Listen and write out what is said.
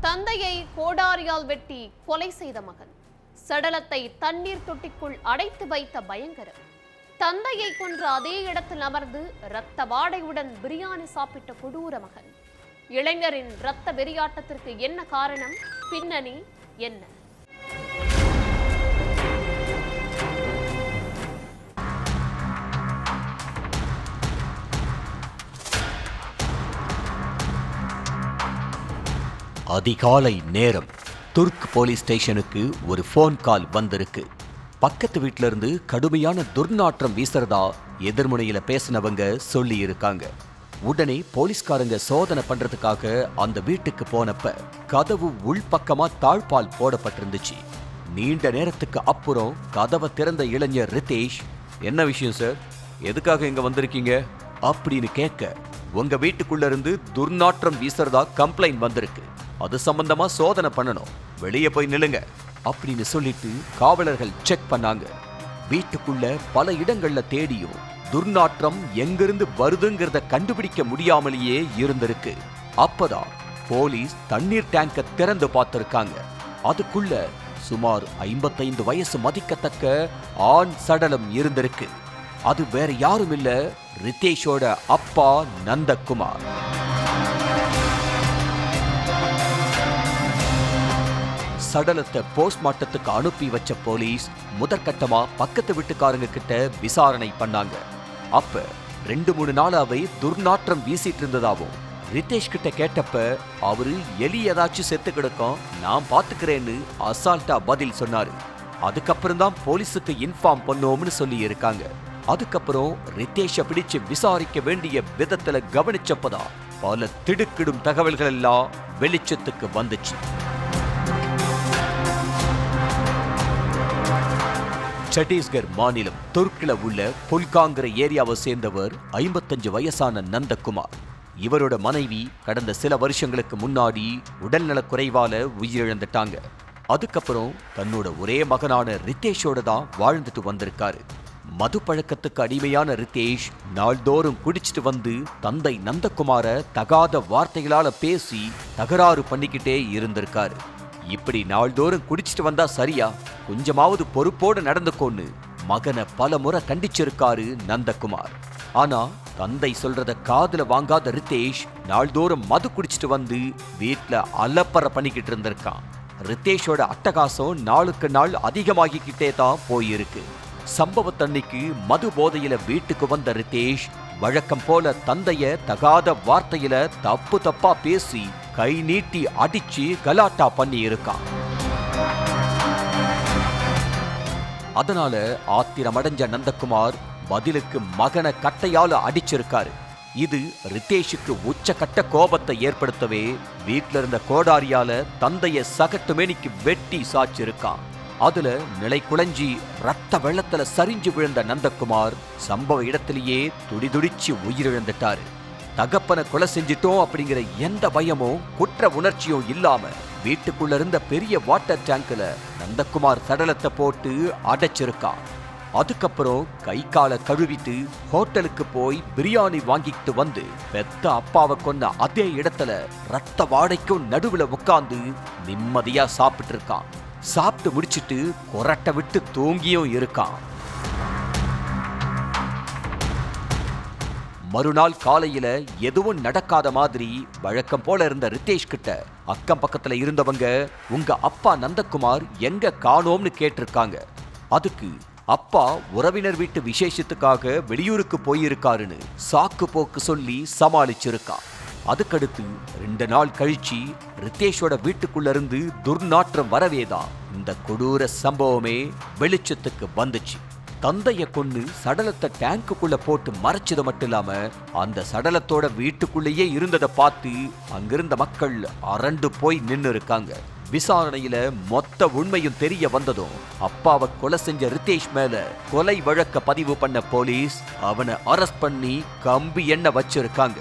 தந்தையை கோடாரியால் வெட்டி கொலை செய்த மகன், சடலத்தை தண்ணீர் தொட்டிக்குள் அடைத்து வைத்த பயங்கரம். தந்தையை கொன்ற அதே இடத்தில் அமர்ந்து இரத்த வாடையுடன் பிரியாணி சாப்பிட்ட கொடூர மகன். இளைஞரின் இரத்த வெறியாட்டத்திற்கு என்ன காரணம்? பின்னணி என்ன? அதிகாலை நேரம் துர்க் போலீஸ் ஸ்டேஷனுக்கு ஒரு போன் கால் வந்திருக்கு. பக்கத்து வீட்டில இருந்து கடுமையான துர்நாற்றம் வீசுறதா எதிர்முனையில பேசினவங்க சொல்லி இருக்காங்க. உடனே போலீஸ்காரங்க சோதனை பண்றதுக்காக அந்த வீட்டுக்கு போனப்ப கதவு உள்பக்கமா தாழ்பால் போடப்பட்டிருந்துச்சு. நீண்ட நேரத்துக்கு அப்புறம் கதவை திறந்த இளைஞர் ரிதேஷ், என்ன விஷயம் சார், எதுக்காக இங்க வந்திருக்கீங்க அப்படின்னு கேட்க, உங்க வீட்டுக்குள்ள இருந்து துர்நாற்றம் வீசுறதா கம்ப்ளைண்ட் வந்திருக்கு, அது சம்பந்தமா சோதனை பண்ணணும், வெளியே போய் நில்லுங்க அப்படின்னு சொல்லிட்டு காவலர்கள் செக் பண்ணாங்க. வீட்டுக்குள்ள பல இடங்கள்ல தேடியும் துர்நாற்றம் எங்கிருந்து வருதுங்கிறத கண்டுபிடிக்க முடியாமலேயே இருந்திருக்கு. அப்பதான் போலீஸ் தண்ணீர் டேங்க திறந்து பார்த்திருக்காங்க. அதுக்குள்ள சுமார் 55 வயசு மதிக்கத்தக்க ஆண் சடலம் இருந்திருக்கு. அது வேற யாரும் இல்ல, ரிதேஷோட அப்பா நந்தகுமார். சடலத்தை போஸ்ட்மார்ட்டத்துக்கு அனுப்பி வச்ச போலீஸ் முதற்கட்டமா பக்கத்து வீட்டுக்காரங்க கிட்ட விசாரணை பண்ணாங்க. அப்ப 2-3 நாளாவே துர்நாற்றம் வீசிட்டு இருந்ததாவும் ரிதேஷ் கிட்ட கேட்டப்ப அவரு எலி ஏதாச்சும் செத்து கிடக்கும், நான் பாத்துக்கிறேன்னு அசால்ட்டா பதில் சொன்னாரு. அதுக்கப்புறம் தான் போலீஸுக்கு இன்ஃபார்ம் பண்ணோம்னு சொல்லி இருக்காங்க. அதுக்கப்புறம் ரிதேஷை பிடிச்சு விசாரிக்க வேண்டிய விதத்துல கவனிச்சப்பதான் பல திடுக்கிடும் தகவல்கள் எல்லாம் வெளிச்சத்துக்கு வந்துச்சு. சத்தீஸ்கர் மாநிலம் துர்க்ல உள்ள புல்காங்கிற ஏரியாவை சேர்ந்தவர் 55 வயசான நந்தகுமார். இவரோட மனைவி கடந்த சில வருஷங்களுக்கு முன்னாடி உடல்நலக் குறைவால உயிரிழந்துட்டாங்க. அதுக்கப்புறம் தன்னோட ஒரே மகனான ரிதேஷோட தான் வாழ்ந்துட்டு வந்திருக்காரு. மது பழக்கத்துக்கு அடிமையான ரிதேஷ் நாள்தோறும் குடிச்சிட்டு வந்து தந்தை நந்தகுமார தகாத வார்த்தைகளால பேசி தகராறு பண்ணிக்கிட்டே இருந்திருக்காரு. இப்படி நாள்தோறும் குடிச்சிட்டு வந்தா சரியா, கொஞ்சமாவது பொறுப்போடு நடந்துக்கோன்னு மகனை பல முறை கண்டிச்சிருக்காரு நந்தகுமார். ஆனா தந்தை சொல்றத காதுல வாங்காத ரிதேஷ் நாள்தோறும் மது குடிச்சிட்டு வந்து வீட்டுல அலப்பற பண்ணிக்கிட்டு இருந்திருக்கான். ரிதேஷோட அட்டகாசம் நாளுக்கு நாள் அதிகமாகிக்கிட்டே தான் போயிருக்கு. சம்பவத்தன்னைக்கு மது போதையில வீட்டுக்கு வந்த ரிதேஷ் வழக்கம் போல தந்தைய தகாத வார்த்தையில தப்பு தப்பா பேசி கை நீட்டி அடிச்சு கலாட்டா பண்ணி இருக்கான். அதனால ஆத்திரமடைஞ்ச நந்தகுமார் பதிலுக்கு மகனை கட்டையால அடிச்சிருக்காரு. இது ரிதேஷுக்கு உச்சக்கட்ட கோபத்தை ஏற்படுத்தவே வீட்டுல இருந்த கோடாரியால தந்தைய சகட்டு மேனிக்கு வெட்டி சாச்சிருக்கான். அதுல நிலை குலைஞ்சி ரத்த வெள்ளத்துல சரிஞ்சு விழுந்த நந்தகுமார் சம்பவ இடத்திலேயே துடிதுடிச்சு உயிரிழந்துட்டாரு. தகப்பனை கொலை செஞ்சிட்டோம் அப்படிங்கிற எந்த பயமும் குற்ற உணர்ச்சியும் இல்லாம வீட்டுக்குள்ள இருந்த பெரிய வாட்டர் டேங்க்ல நந்தகுமார் சடலத்தை போட்டு அடைச்சிருக்கான். அதுக்கப்புறம் கை காலை கழுவிட்டு ஹோட்டலுக்கு போய் பிரியாணி வாங்கிட்டு வந்து பெத்த அப்பாவை கொன்ன அதே இடத்துல ரத்த வாடைக்கும் நடுவுல உட்கார்ந்து நிம்மதியா சாப்பிட்டு இருக்கான். சாப்பிட்டு முடிச்சிட்டு கொரட்டை விட்டு தூங்கியும் இருக்கான். மறுநாள் காலையில எதுவும் நடக்காத மாதிரி வழக்கம் போல இருந்த ரிதேஷ் கிட்ட அக்கம் பக்கத்துல இருந்தவங்க உங்க அப்பா நந்தகுமார் எங்க காணோம்னு கேட்டிருக்காங்க. அதுக்கு அப்பா உறவினர் வீட்டு விசேஷத்துக்காக வெளியூருக்கு போயிருக்காருன்னு சாக்கு போக்கு சொல்லி சமாளிச்சிருக்கான். அதுக்கடுத்து 2 நாள் கழிச்சு ரிதேஷோட வீட்டுக்குள்ள இருந்து துர்நாற்றம் வரவேதான் இந்த கொடூர சம்பவமே வெளிச்சத்துக்கு வந்துச்சு. தந்தைய கொன்னு சடலத்தை டேங்குக்குள்ள போட்டு மறைச்சது மட்டும் இல்லாம அந்த சடலத்தோட வீட்டுக்குள்ளேயே இருந்ததை பார்த்து அங்கிருந்த மக்கள் அரண்டு போய் நின்னு இருக்காங்க. விசாரணையில மொத்த உண்மையும் தெரிய வந்ததும் அப்பாவை கொலை செஞ்ச ரிதேஷ் மேல கொலை வழக்க பதிவு பண்ண போலீஸ் அவனை அரெஸ்ட் பண்ணி கம்பி எண்ண வச்சிருக்காங்க.